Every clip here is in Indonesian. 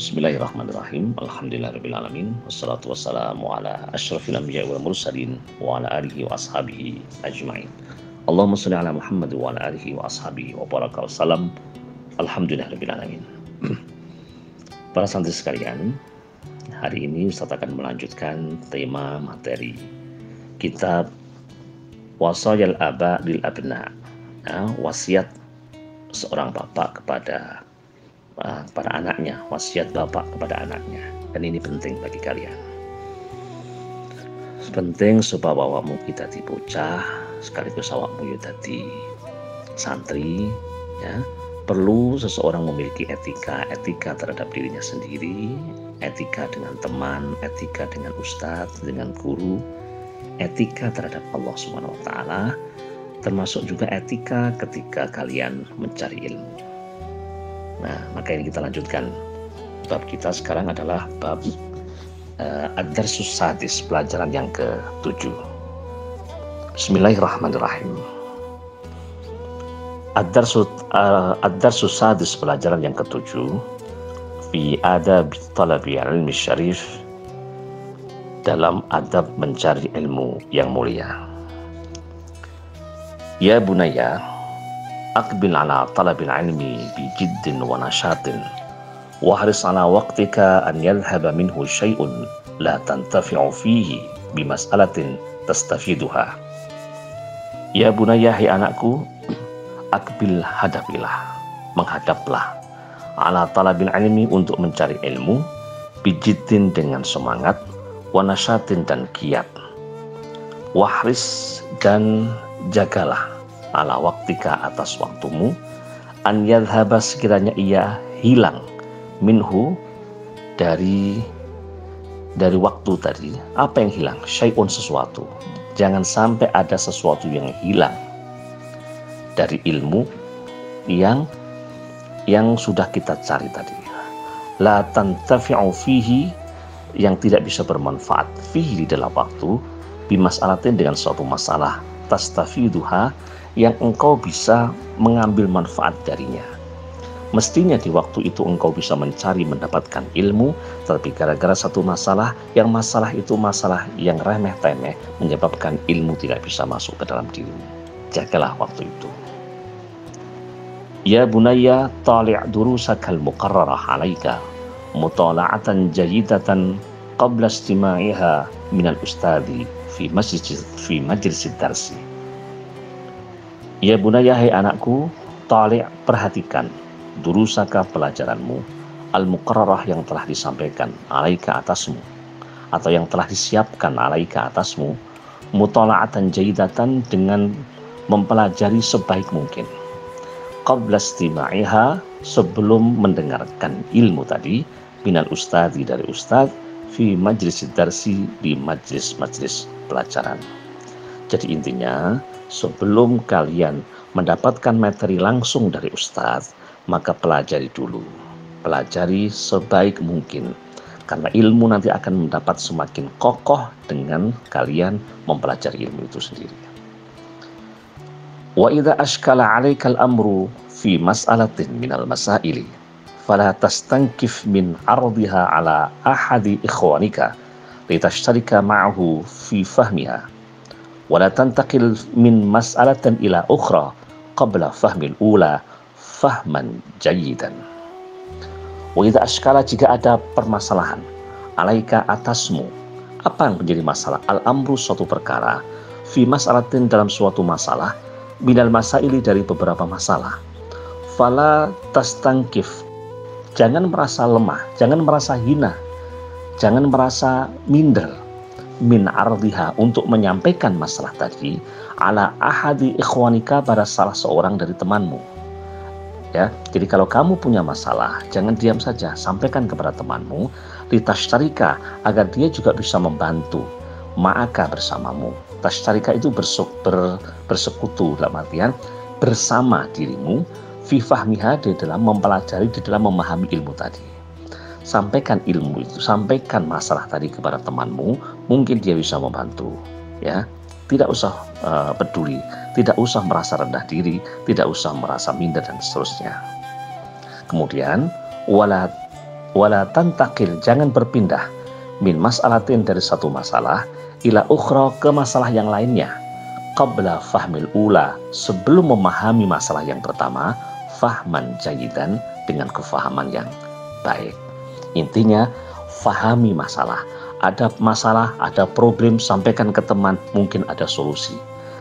Bismillahirrahmanirrahim. Alhamdulillahirabbil alamin. Wassalatu wassalamu ala asyrafil anbiya'i wal mursalin wa ala alihi wa ashabihi ajmain. Allahumma shalli ala Muhammad wa ala alihi wa ashabihi wa baraka wasallam. Alhamdulillahirabbil alamin. Para santri sekalian, hari ini Ustaz akan melanjutkan tema materi kitab Wasayal Aba lil Abna, wasiat seorang bapak kepada anaknya, wasiat bapak kepada anaknya. Dan ini penting bagi kalian, penting supaya awakmu kita di bocah sekaligus awakmu jadi santri, ya. Perlu seseorang memiliki etika terhadap dirinya sendiri, etika dengan teman, etika dengan ustadz, dengan guru, etika terhadap Allah Subhanahu wa taala, termasuk juga etika ketika kalian mencari ilmu. Nah, maka ini kita lanjutkan. Bab kita sekarang adalah bab Ad-Darsus Sadis, pelajaran yang ke-7. Bismillahirrahmanirrahim. Ad-Darsus Sadis, pelajaran yang ke-7, fi adab talabi ilmi syarif, dalam adab mencari ilmu yang mulia. Ya bunaya, aqbil ala talabil ilmi bi jiddin wa nashatin wa haris ala waqtika an yadhhaba minhu syai'un la tantafi'u fihi bi mas'alatin tastafiduha. Ya bunaya, hai anakku, aqbil, hadapilah, menghadaplah, ala talabil ilmi, untuk mencari ilmu, bi jiddin, dengan semangat, wa nashatin, dan giat, wa haris, dan jagalah, ala waktika, atas waktumu, an yadhhaba, sekiranya ia hilang, minhu, dari waktu tadi. Apa yang hilang? Syai'un, sesuatu. Jangan sampai ada sesuatu yang hilang dari ilmu yang sudah kita cari tadi. La tantafi'u fihi, yang tidak bisa bermanfaat, fihi, di dalam waktu, bimas'alatin, dengan suatu masalah, tastafiduha, yang engkau bisa mengambil manfaat darinya. Mestinya di waktu itu engkau bisa mencari, mendapatkan ilmu, tapi gara-gara satu masalah yang masalah yang remeh-temeh, menyebabkan ilmu tidak bisa masuk ke dalam dirimu. Jagalah waktu itu. Ya bunayya, tali' durusakal muqarrarah alaika mutala'atan jayyidatan qabla istima'iha minal ustadi fi majlisid darsi. Ya bunayya, hai anakku, tali', perhatikan, durusaka, pelajaranmu, al-muqarrarah, yang telah disampaikan, alaika, atasmu, atau yang telah disiapkan, alaika, atasmu, mutala'atan jayyidatan, dengan mempelajari sebaik mungkin, qabla istima'iha, sebelum mendengarkan ilmu tadi, minal ustadi, dari ustadz, fi majlisid darsi, di majlis pelajaran. Jadi intinya, sebelum kalian mendapatkan materi langsung dari ustadz, maka pelajari dulu, pelajari sebaik mungkin, karena ilmu nanti akan mendapat semakin kokoh dengan kalian mempelajari ilmu itu sendiri. Wa idza ashkala 'alaikal amru fi mas'alatin minal masaili fala tastankif min 'ardiha 'ala ahadi ikhwanika litashtarika ma'ahu fi fahmiha wa la tantaqil min mas'alatin ila ukhra qabla fahmil ula fahman jayyidan. Wa idza ashkala, jika ada permasalahan, 'alaika, atasmu, apa yang menjadi masalah, al-amru, suatu perkara, fi mas'alatin, dalam suatu masalah, minal masaili, dari beberapa masalah, fala tastankif, jangan merasa lemah, jangan merasa hina, jangan merasa minder, min ardiha, untuk menyampaikan masalah tadi, ala ahadi ikhwanika, pada salah seorang dari temanmu. Ya, jadi kalau kamu punya masalah, jangan diam saja, sampaikan kepada temanmu, litashtarika, agar dia juga bisa membantu, ma'aka, bersamamu. Tashtarika itu bersekutu, dalam artian bersama dirimu, fi fahmiha, di dalam mempelajari, di dalam memahami ilmu tadi. Sampaikan ilmu itu, sampaikan masalah tadi kepada temanmu, mungkin dia bisa membantu, ya. Tidak usah peduli, tidak usah merasa rendah diri, tidak usah merasa minder, dan seterusnya. Kemudian, wala wala tantakil, jangan berpindah, min mas'alatin, dari satu masalah, ila ukhra, ke masalah yang lainnya, qabla fahmil ula, sebelum memahami masalah yang pertama, fahman jayidan, dengan kefahaman yang baik. Intinya, fahami masalah. Ada masalah, ada problem, sampaikan ke teman, mungkin ada solusi.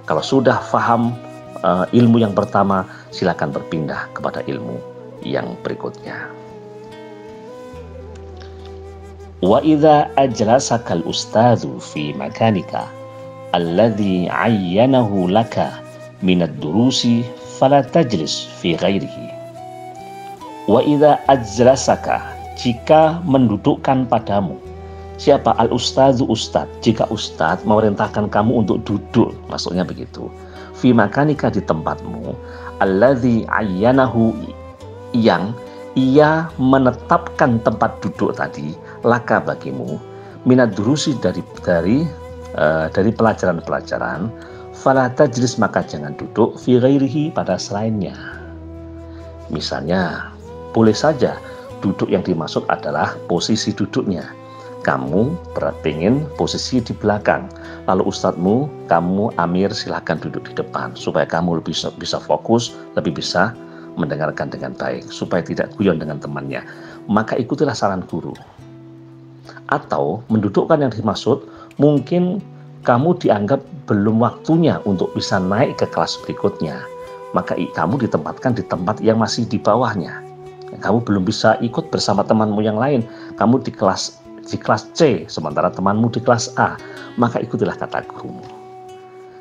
Kalau sudah faham ilmu yang pertama, silakan berpindah kepada ilmu yang berikutnya. Wa idza ajlasaka al-ustadzu fi makanika alladhi ayyanahu laka min ad-durusi fala tajlis fi ghairihi. Wa idza ajlasaka, jika mendudukkan padamu, siapa? Al-ustadzu, ustadz. Jika ustadz memerintahkan kamu untuk duduk, maksudnya begitu. Fi makanika, di tempatmu, alladzi ayyanahu, yang ia menetapkan tempat duduk tadi, laka, bagimu, minad durusi, dari pelajaran-pelajaran, fala tajlis, maka jangan duduk, fi ghairihi, pada selainnya. Misalnya, boleh saja duduk yang dimaksud adalah posisi duduknya. Kamu pengen posisi di belakang, lalu ustadzmu, kamu amir, silahkan duduk di depan, supaya kamu lebih bisa fokus, lebih bisa mendengarkan dengan baik, supaya tidak guyon dengan temannya. Maka ikutilah saran guru. Atau mendudukkan yang dimaksud, mungkin kamu dianggap belum waktunya untuk bisa naik ke kelas berikutnya, maka kamu ditempatkan di tempat yang masih di bawahnya. Kamu belum bisa ikut bersama temanmu yang lain, kamu di kelas C, sementara temanmu di kelas A, maka ikutilah kata gurumu.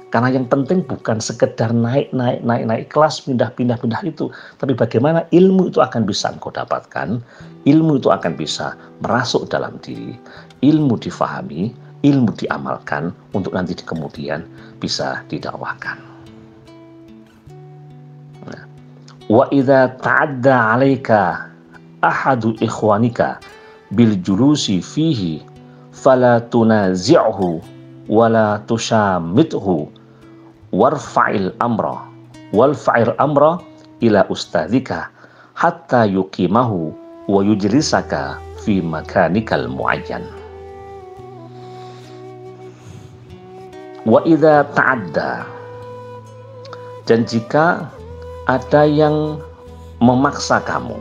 Karena yang penting bukan sekedar naik kelas, pindah itu, tapi bagaimana ilmu itu akan bisa engkau dapatkan, ilmu itu akan bisa merasuk dalam diri, ilmu difahami, ilmu diamalkan, untuk nanti di kemudian bisa didakwahkan. Nah. Wa idza ta'adda 'alaika ahadu ikhwanika bil julusi fihi fala tunazi'hu wala tushamithu warfa'il amra ila ustadzika hatta yuqimahu wa yujlisaka fi makanikal muayyan. Wa idza ta'adda, dan jika ada yang memaksa kamu,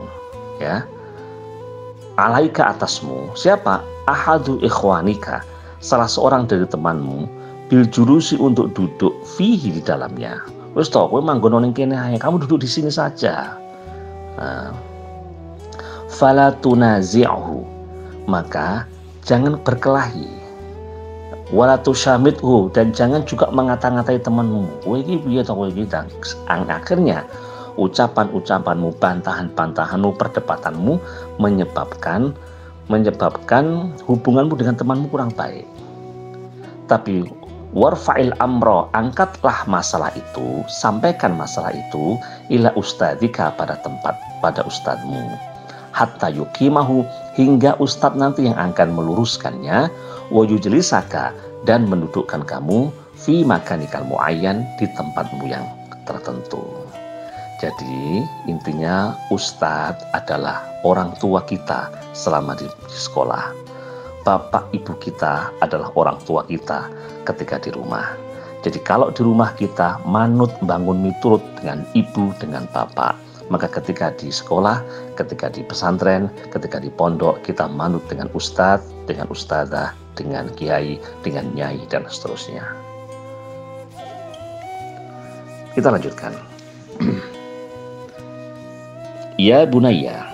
ya, alaika, atasmu, siapa? Ahadu ikhwanika, salah seorang dari temanmu, bil jurusi, untuk duduk, fihi, di dalamnya. Wis to, kowe manggon ning kene ae, kamu duduk di sini saja. Fala tunazi'hu, maka jangan berkelahi. Wala tushamithu, dan jangan juga mengata-ngatai temanmu. Kowe iki piye to, kowe iki? Akhirnya ucapan-ucapanmu, bantahan-bantahanmu, perdebatanmu menyebabkan hubunganmu dengan temanmu kurang baik. Tapi warfa'il amro, angkatlah masalah itu, sampaikan masalah itu ila ustadzika, pada ustadzmu, hatta yuqimahu, hingga ustadz nanti yang akan meluruskannya, wa yujlisaka, dan mendudukkan kamu fi makanikal muayyan, di tempatmu yang tertentu. Jadi intinya, ustadz adalah orang tua kita selama di sekolah. Bapak ibu kita adalah orang tua kita ketika di rumah. Jadi kalau di rumah kita manut bangun miturut dengan ibu, dengan bapak, maka ketika di sekolah, ketika di pesantren, ketika di pondok, kita manut dengan ustadz, dengan ustadzah, dengan kiai, dengan nyai, dan seterusnya. Kita lanjutkan. Ya bunayya,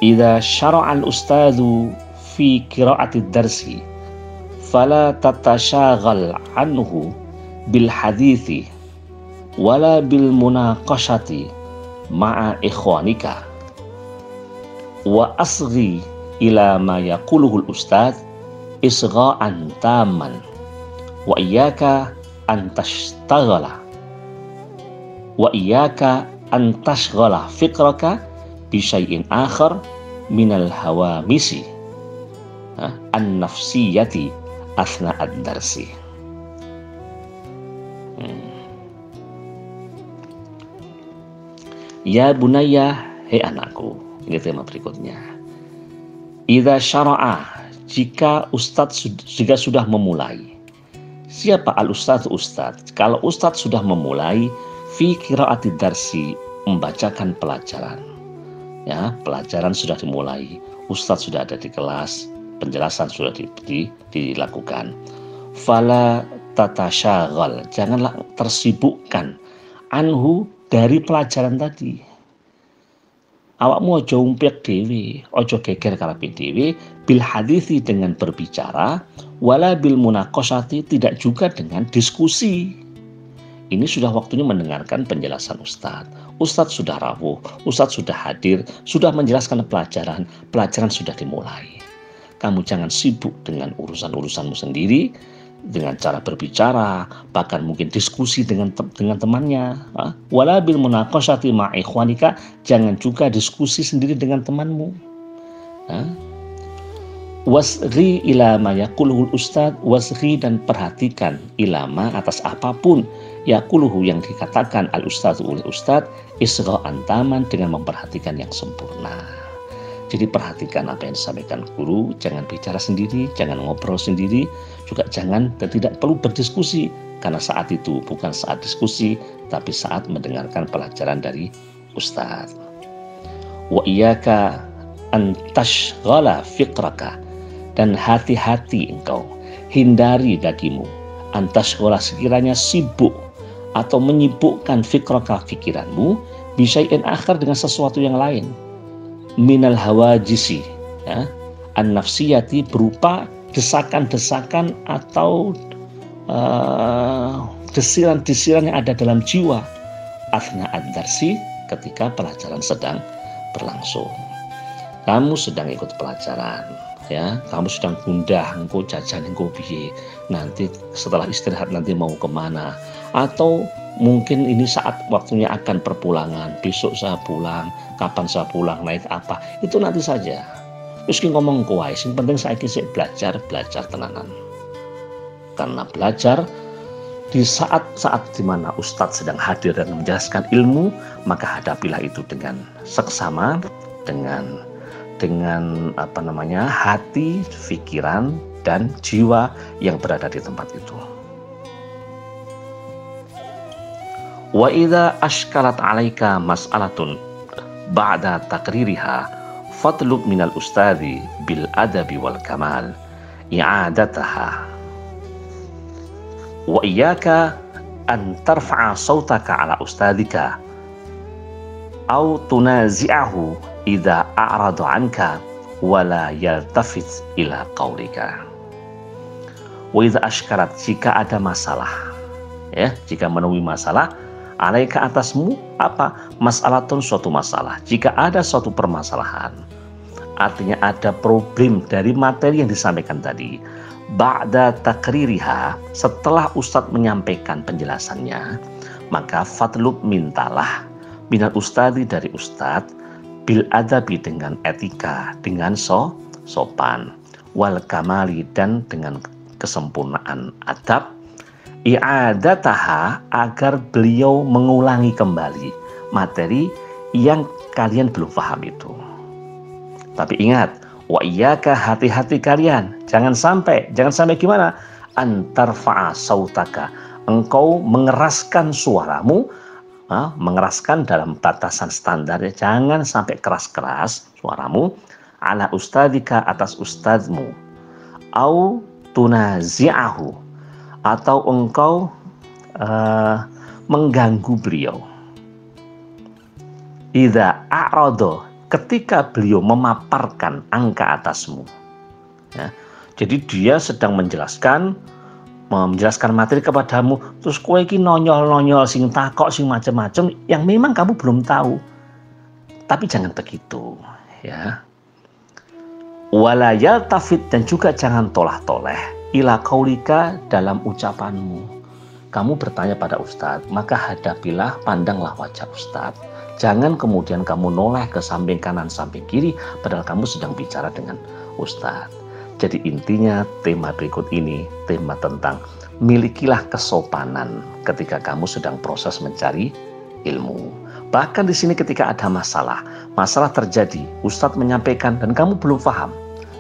idza syara'al ustadzu fi qira'ati darsi fala tatashaghal anhu bil hadithi wala bil munaqashati ma'a ikhwanika wa asghi ila ma yaquluhu al ustadz isgha'an tamman wa iyyaka an tashtaghala an tashghala fikraka bi syai'in akhar minal hawamisi an nafsiyati asna ad-darsi. Ya bunaya, hei anakku, ini tema berikutnya. Idza syara'a, jika sudah memulai. Siapa al-ustadz? Ustadz. Kalau ustadz sudah memulai fi qiraati darsi, membacakan pelajaran. Ya, pelajaran sudah dimulai, ustadz sudah ada di kelas, penjelasan sudah dilakukan. Fala tatasyaghal, janganlah tersibukkan anhu, dari pelajaran tadi. Awakmu ojo umpek dewe, ojo geger karepe dewe, bil hadithi, dengan berbicara, wala bil munaqashati, tidak juga dengan diskusi. Ini sudah waktunya mendengarkan penjelasan ustadz. Ustadz sudah rawuh, ustadz sudah hadir, sudah menjelaskan pelajaran sudah dimulai. Kamu jangan sibuk dengan urusan-urusanmu sendiri, dengan cara berbicara, bahkan mungkin diskusi dengan temannya. Wala bil munaqashati ma ikhwanika, jangan juga diskusi sendiri dengan temanmu. Wasghi ila ma yaquluhul ustad, wasghi, dan perhatikan ilama, atas apapun yaquluhu, yang dikatakan al ustad oleh ustad, isgha'an taman, dengan memperhatikan yang sempurna. Jadi perhatikan apa yang disampaikan guru, jangan bicara sendiri, jangan ngobrol sendiri, juga jangan dan tidak perlu berdiskusi, karena saat itu bukan saat diskusi, tapi saat mendengarkan pelajaran dari ustaz. Wa iyyaka an tashghala fikraka, dan hati-hati engkau, hindari bagimu, an tashghala, sekiranya sibuk atau menyibukkan fikraka, pikiranmu, bisyai'in akhar, dengan sesuatu yang lain. Minal hawajisi, ya, an-nafsiyati, berupa desakan-desakan atau desiran-desiran yang ada dalam jiwa, athna ad-darsi, ketika pelajaran sedang berlangsung. Kamu sedang ikut pelajaran, ya, kamu sedang gundah, engkau jajan, engkau piye, nanti setelah istirahat nanti mau kemana, atau mungkin ini saat waktunya akan perpulangan, besok saya pulang, kapan saya pulang, naik apa, itu nanti saja. Meski ngomong kuai, yang penting saya kisah belajar tenanan. Karena belajar di saat-saat dimana ustadz sedang hadir dan menjelaskan ilmu, maka hadapilah itu dengan seksama, dengan hati, pikiran, dan jiwa yang berada di tempat itu. Wa idza ashkalat 'alaika mas'alatun ba'da taqririha fatlub minal ustadzi bil adabi wal kamal i'adataha. Wa iyyaka an tarfa'a sautaka 'ala ustadzika aw tunazi'ahu idza a'rada 'anka wa la yaltafit ila qaulika. Wa idza ashkalat, jika ada masalah, ya, jika menemui masalah, alaika, atasmu, apa? Mas'alatun, suatu masalah. Jika ada suatu permasalahan, artinya ada problem dari materi yang disampaikan tadi, ba'da takririha, setelah ustadz menyampaikan penjelasannya, maka fatlub, mintalah, minal ustadzi, dari ustadz, bil adabi, dengan etika, dengan sopan, wal kamali, dan dengan kesempurnaan adab, i'adataha, agar beliau mengulangi kembali materi yang kalian belum paham itu. Tapi ingat, wa iyyaka, hati-hati kalian, jangan sampai gimana? Antarfa'a sautaka, engkau mengeraskan suaramu, mengeraskan dalam batasan standar, ya, jangan sampai keras-keras suaramu, ala ustadzika, atas ustadzmu, au tunazi'ahu, atau engkau mengganggu beliau. Idza a'rada, ketika beliau memaparkan angka atasmu, ya. Jadi dia sedang menjelaskan materi kepadamu, terus kowe iki nonyol-nonyol, sing takok, sing macam-macam yang memang kamu belum tahu. Tapi jangan begitu, ya. Wala yaltafit, dan juga jangan tolah-toleh, ila qaulika, dalam ucapanmu. Kamu bertanya pada ustadz, maka hadapilah, pandanglah wajah ustadz. Jangan kemudian kamu noleh ke samping kanan, samping kiri, padahal kamu sedang bicara dengan ustadz. Jadi intinya tema berikut ini, tema tentang milikilah kesopanan ketika kamu sedang proses mencari ilmu. Bahkan di sini ketika ada masalah terjadi, ustadz menyampaikan dan kamu belum paham,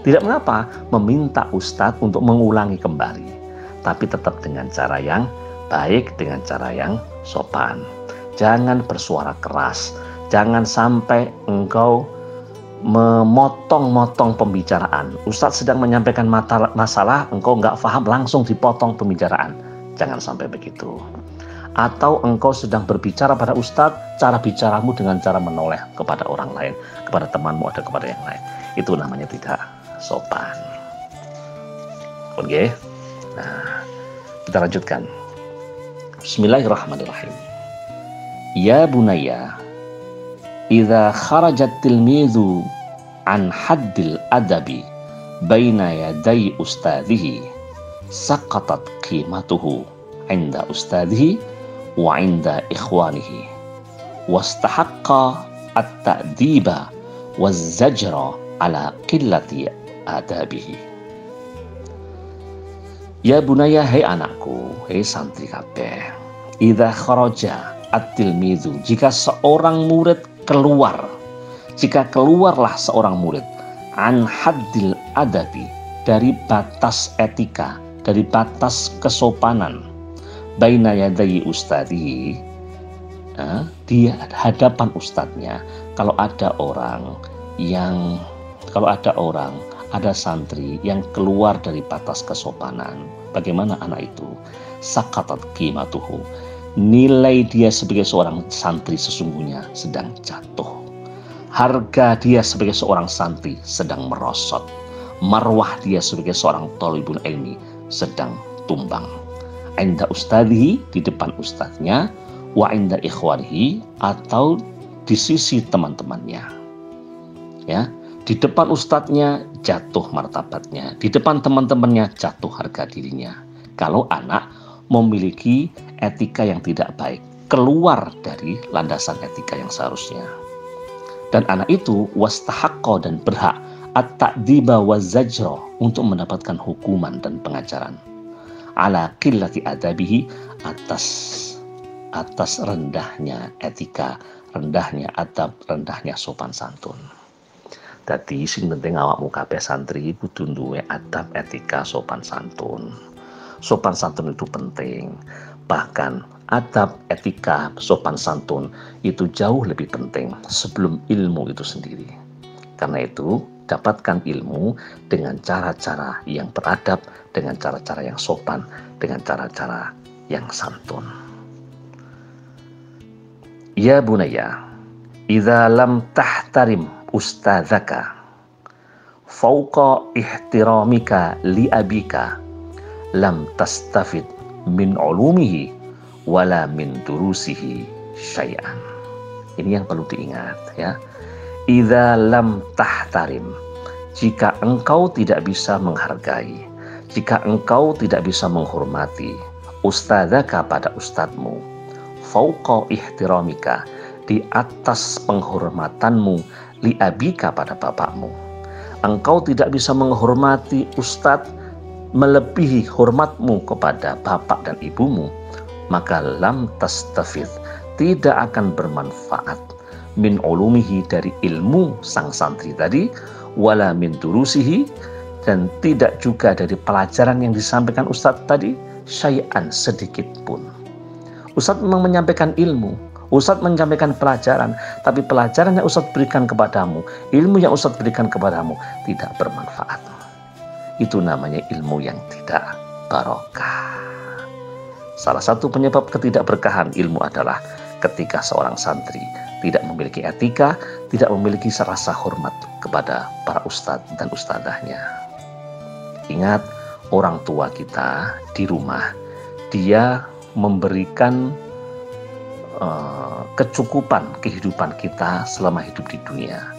Tidak mengapa meminta ustadz untuk mengulangi kembali, tapi tetap dengan cara yang baik, dengan cara yang sopan. Jangan bersuara keras, jangan sampai engkau memotong-motong pembicaraan. Ustadz sedang menyampaikan masalah, engkau nggak paham, langsung dipotong pembicaraan. Jangan sampai begitu. Atau engkau sedang berbicara pada ustadz, cara bicaramu dengan cara menoleh kepada orang lain, kepada temanmu atau kepada yang lain. Itu namanya tidak sopan. Oke. Nah, kita lanjutkan. Bismillahirrahmanirrahim. Ya bunayya, idza kharajat tilmidhu an haddil adabi baina yaday ustadhihi saqatat qimatuhu inda ustadhihi wa inda ikhwanihi wastahaqqa at-ta'diba waz-zajra ala qillati adabihi. Ya bunaya, hai anakku, hai santri kabeh, idza kharaja at-tilmidhu, jika seorang murid keluar, jika keluarlah seorang murid an haddil adabi, dari batas etika, dari batas kesopanan, baina yadayi ustadhi, di hadapan ustadznya. Kalau ada santri yang keluar dari batas kesopanan, bagaimana anak itu? Saqatat qimatuhu, nilai dia sebagai seorang santri sesungguhnya sedang jatuh. Harga dia sebagai seorang santri sedang merosot. Marwah dia sebagai seorang thalibul ilmi sedang tumbang. Inda ustadhi, di depan ustadznya, wa inda ikhwanihi, atau di sisi teman-temannya. Ya, di depan ustadznya jatuh martabatnya, di depan teman-temannya jatuh harga dirinya. Kalau anak memiliki etika yang tidak baik, keluar dari landasan etika yang seharusnya. Dan anak itu wastahaqqa, dan berhak at-ta'diba waz-zajra, untuk mendapatkan hukuman dan pengajaran. Ala qillati adabihi, atas rendahnya etika, rendahnya adab, rendahnya sopan santun. Dadi sing penting awakmu kabeh santri kudu duwe adab, etika, sopan santun. Sopan santun itu penting. Bahkan adab, etika, sopan santun itu jauh lebih penting sebelum ilmu itu sendiri. Karena itu, dapatkan ilmu dengan cara-cara yang beradab, dengan cara-cara yang sopan, dengan cara-cara yang santun. Ya bunayya, idza lam tahtarim ustadzaka fauqa ihtiramika li abika lam tastafid min ulumihi wala min durusihi syai'an. Ini yang perlu diingat, ya. Idza lam tahtarim, jika engkau tidak bisa menghargai, jika engkau tidak bisa menghormati ustadzaka, pada ustadzmu, fauqa ihtiramika, di atas penghormatanmu, li abika, pada bapakmu. Engkau tidak bisa menghormati ustadz melebihi hormatmu kepada bapak dan ibumu, maka lam tastafid, tidak akan bermanfaat, min ulumihi, dari ilmu sang santri tadi, wala min durusihi, dan tidak juga dari pelajaran yang disampaikan ustadz tadi, syai'an, sedikit pun. Ustadz memang menyampaikan ilmu, ustadz menyampaikan pelajaran, tapi pelajaran yang ustadz berikan kepadamu, ilmu yang ustadz berikan kepadamu tidak bermanfaat. Itu namanya ilmu yang tidak barokah. Salah satu penyebab ketidakberkahan ilmu adalah ketika seorang santri tidak memiliki etika, tidak memiliki rasa hormat kepada para ustadz dan ustadzahnya. Ingat, orang tua kita di rumah, dia memberikan kecukupan kehidupan kita selama hidup di dunia.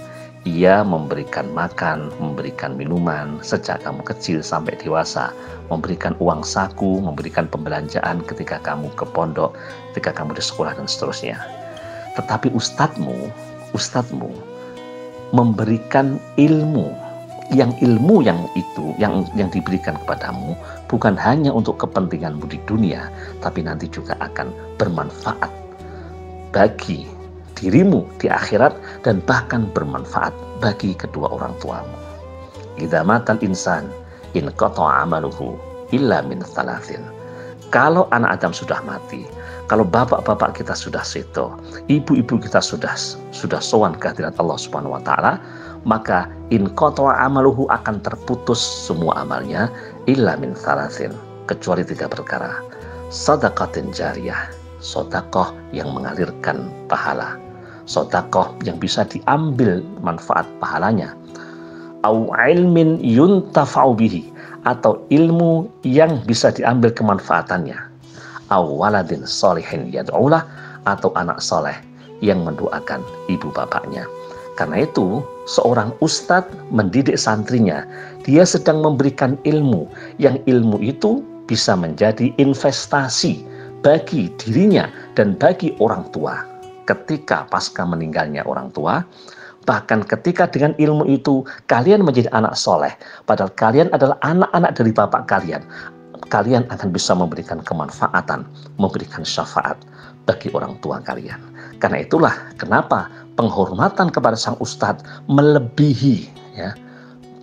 Ia memberikan makan, memberikan minuman sejak kamu kecil sampai dewasa, memberikan uang saku, memberikan pembelanjaan ketika kamu ke pondok, ketika kamu di sekolah, dan seterusnya. Tetapi ustadzmu memberikan ilmu yang diberikan kepadamu bukan hanya untuk kepentinganmu di dunia, tapi nanti juga akan bermanfaat bagi dirimu di akhirat, dan bahkan bermanfaat bagi kedua orang tuamu. idza matal insan in qata'a amaluhu illa min thalathin. Kalau anak Adam sudah mati, kalau bapak-bapak kita sudah seto, ibu-ibu kita sudah sowan ke hadirat Allah Subhanahu wa taala, maka in qata'a amaluhu akan terputus semua amalnya illa min thalathin, kecuali 3 perkara. Shadaqatin jariyah, sedekah yang mengalirkan pahala, sedekah yang bisa diambil manfaat pahalanya, au ilmin yuntafa'u bihi, atau ilmu yang bisa diambil kemanfaatannya, au waladin sholihin yad'ulah, atau anak soleh yang mendoakan ibu bapaknya. Karena itu seorang ustadz mendidik santrinya, dia sedang memberikan ilmu, yang ilmu itu bisa menjadi investasi bagi dirinya dan bagi orang tua ketika pasca meninggalnya orang tua. Bahkan ketika dengan ilmu itu kalian menjadi anak soleh, padahal kalian adalah anak-anak dari bapak kalian, kalian akan bisa memberikan kemanfaatan, memberikan syafaat bagi orang tua kalian. Karena itulah kenapa penghormatan kepada sang ustadz melebihi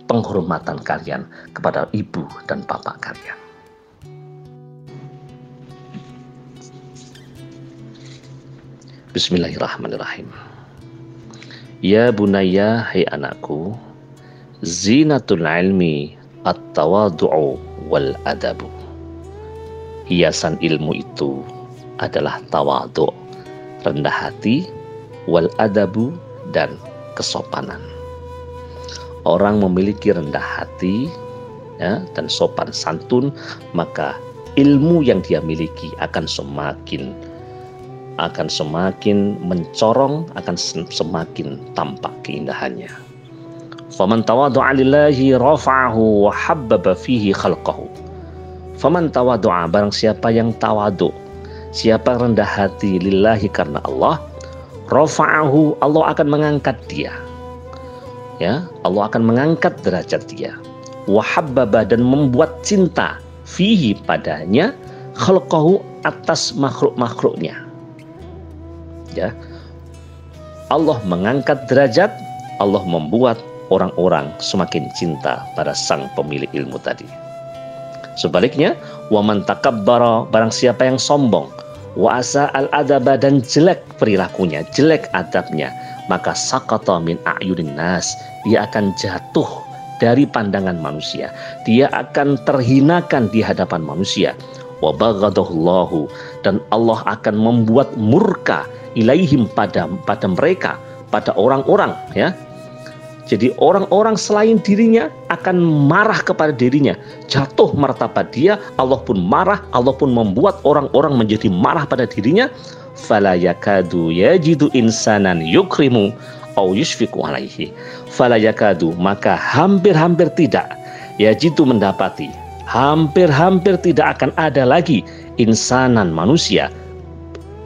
penghormatan kalian kepada ibu dan bapak kalian. Bismillahirrahmanirrahim. Ya bunayya, hai anakku, zinatul ilmi at-tawadu'u wal adabu. Hiasan ilmu itu adalah tawadu', rendah hati, wal adabu, dan kesopanan. Orang memiliki rendah hati dan sopan santun, maka ilmu yang dia miliki akan semakin mencorong, akan semakin tampak keindahannya. Faman tawadu'a lillahi rafa'ahu wa habbaba fihi khalqahu. Faman tawadu'a, barang siapa yang tawadu', siapa rendah hati lillahi karena Allah, rafa'ahu, Allah akan mengangkat dia. Allah akan mengangkat derajat dia. Wa habbaba, dan membuat cinta fihi padanya, khalqahu, atas makhluk-makhluknya. Allah mengangkat derajat, Allah membuat orang-orang semakin cinta pada sang pemilik ilmu tadi. Sebaliknya, wa man takabbara, barang siapa yang sombong, wa asa al-adaba, dan jelek perilakunya, jelek adabnya, maka sakata min a'yunin nas, dia akan jatuh dari pandangan manusia, dia akan terhinakan di hadapan manusia. Wa baghadahullahu, dan Allah akan membuat murka ilaihim pada mereka, pada orang-orang Jadi orang-orang selain dirinya akan marah kepada dirinya, jatuh martabat dia, Allah pun marah, Allah pun membuat orang-orang menjadi marah pada dirinya. Fala yakadu yajidu insanan yukrimu au yushfiqu alaihi. Fala yakadu, maka hampir-hampir tidak, yajidu mendapati, hampir-hampir tidak akan ada lagi insanan manusia,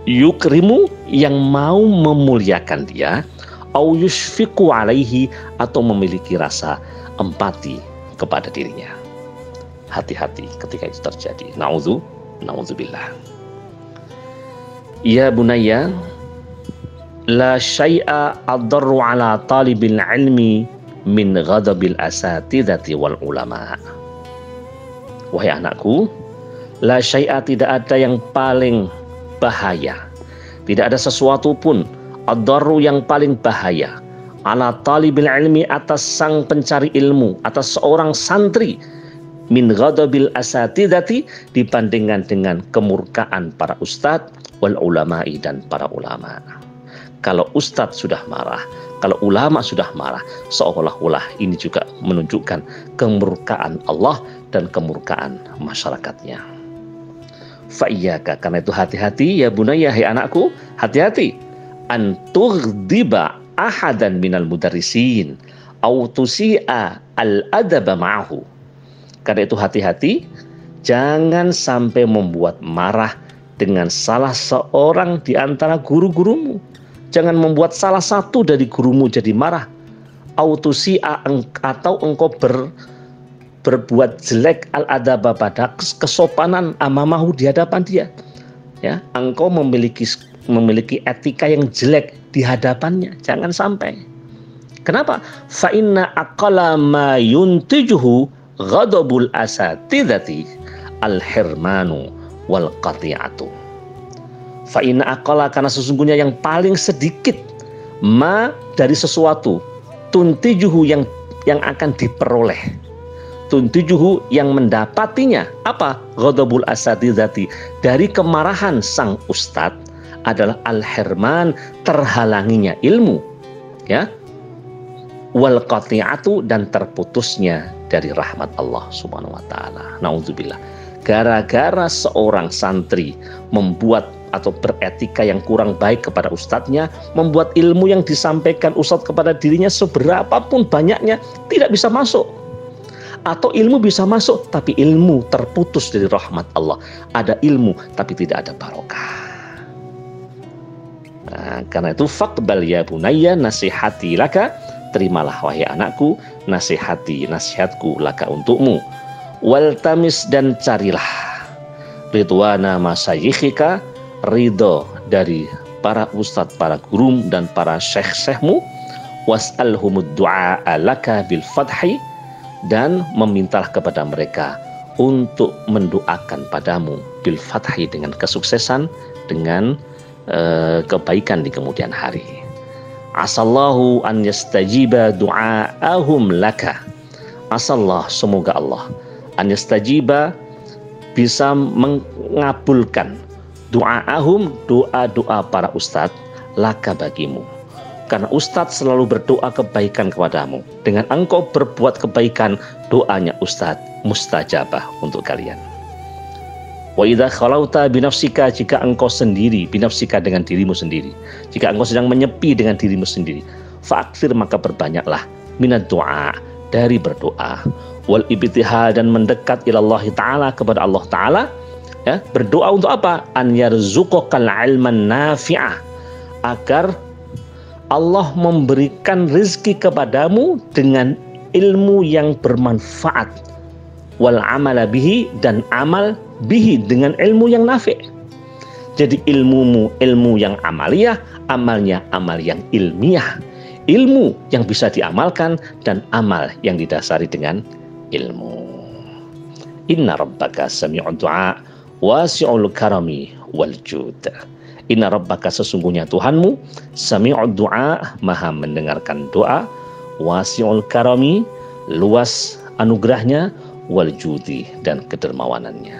yukrimu, yang mau memuliakan dia, au yushfiqu alaihi, atau memiliki rasa empati kepada dirinya. Hati-hati ketika itu terjadi. Na'udzubillah. Ya bunayya, la syai'a adarru ala talibil ilmi min ghadabil asatidati wal ulama. Wahai anakku, la syai'a, tidak ada yang paling bahaya, tidak ada sesuatu pun, ad-darru, yang paling bahaya, ala talibil ilmi, atas sang pencari ilmu, atas seorang santri, min ghadabil asatidati, dibandingkan dengan kemurkaan para ustadz, wal ulama'i, dan para ulama. Kalau ustadz sudah marah, kalau ulama sudah marah, seolah-olah ini juga menunjukkan kemurkaan Allah dan kemurkaan masyarakatnya. Fa'iyyaka, karena itu hati-hati ya bunayya, hai anakku, hati-hati, an tughdiba ahadan minal mudarrisin au tusi'a al-adaba ma'ahu. Karena itu hati-hati, jangan sampai membuat marah dengan salah seorang di antara guru-gurumu. Jangan membuat salah satu dari gurumu jadi marah. Au tusi'a, atau engkau berbuat jelek al-adaba, pada kesopanan amamahu, di hadapan dia. Engkau memiliki etika yang jelek di hadapannya, jangan sampai. Kenapa? Fa inna aqala ma yuntijuhu ghadabul asatidati al-hirmanu wal qati'atu. Fa inna aqala, karena sesungguhnya yang paling sedikit ma dari sesuatu, tuntijuhu yang akan diperoleh, tuntijuhu yang mendapatinya apa? Ghadabul asatidati, dari kemarahan sang ustadz, adalah al-hirman, terhalanginya ilmu, ya, wal qati'atu, dan terputusnya dari rahmat Allah Subhanahu wa taala. Nauzubillah. Gara-gara seorang santri membuat atau beretika yang kurang baik kepada ustadznya, membuat ilmu yang disampaikan ustadz kepada dirinya seberapapun banyaknya tidak bisa masuk. Atau ilmu bisa masuk tapi ilmu terputus dari rahmat Allah. Ada ilmu tapi tidak ada barokah. Nah, karena itu faqbal ya bunayya nasihati laka, terimalah wahai anakku nasihatku laka untukmu. Waltamis, dan carilah ridwana masyayikhika, ridho dari para ustadz, para guru dan para syekh-syekhmu. Was'alhumud du'a laka bil fathi, dan memintalah kepada mereka untuk mendoakan padamu bil fathi, dengan kesuksesan, dengan kebaikan di kemudian hari. Asallahu an yastajiba du'aahum laka. Asallah, semoga Allah, an yastajiba, bisa mengabulkan du'aahum, doa-doa para ustadz, laka, bagimu. Karena ustadz selalu berdoa kebaikan kepadamu. Dengan engkau berbuat kebaikan, doanya ustadz mustajabah untuk kalian. Wa idza khalauta binafsika, jika engkau sendiri, binafsika dengan dirimu sendiri, jika engkau sedang menyepi dengan dirimu sendiri, fa'aktsir, maka berbanyaklah, minad du'a, dari berdoa, wal ibtihal, dan mendekat ilallahi ta'ala, kepada Allah ta'ala, ya, berdoa untuk apa? An yarzuqakal ilman nafi'ah, agar Allah memberikan rezeki kepadamu dengan ilmu yang bermanfaat, wal amala bihi, dan amal bihi, dengan ilmu yang nafi'. Jadi ilmumu ilmu yang amaliyah, amalnya amal yang ilmiah, ilmu yang bisa diamalkan dan amal yang didasari dengan ilmu. Inna rabbaka sami'ud du'a wasi'ul karami wal jud. Inna rabbaka, sesungguhnya Tuhanmu, sami'ud du'a, maha mendengarkan doa, wasi'ul karami, luas anugerahnya, wal judi, dan kedermawanannya.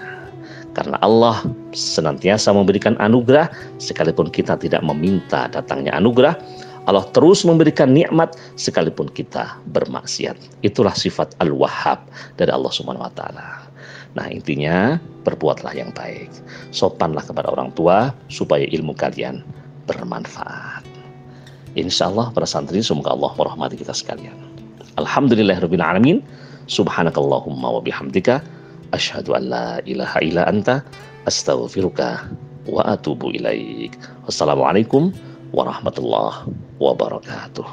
Karena Allah senantiasa memberikan anugerah, sekalipun kita tidak meminta datangnya anugerah. Allah terus memberikan nikmat sekalipun kita bermaksiat. Itulah sifat Al-Wahhab dari Allah Subhanahu wa taala. Nah, intinya berbuatlah yang baik. Sopanlah kepada orang tua supaya ilmu kalian bermanfaat. Insya Allah para santri, semoga Allah merahmati kita sekalian. Alhamdulillahirabbil alamin. Subhanakallahumma wa bihamdika, asyhadu an la ilaha illa anta, astaghfiruka wa atubu ilaik. Wassalamualaikum warahmatullahi wabarakatuh.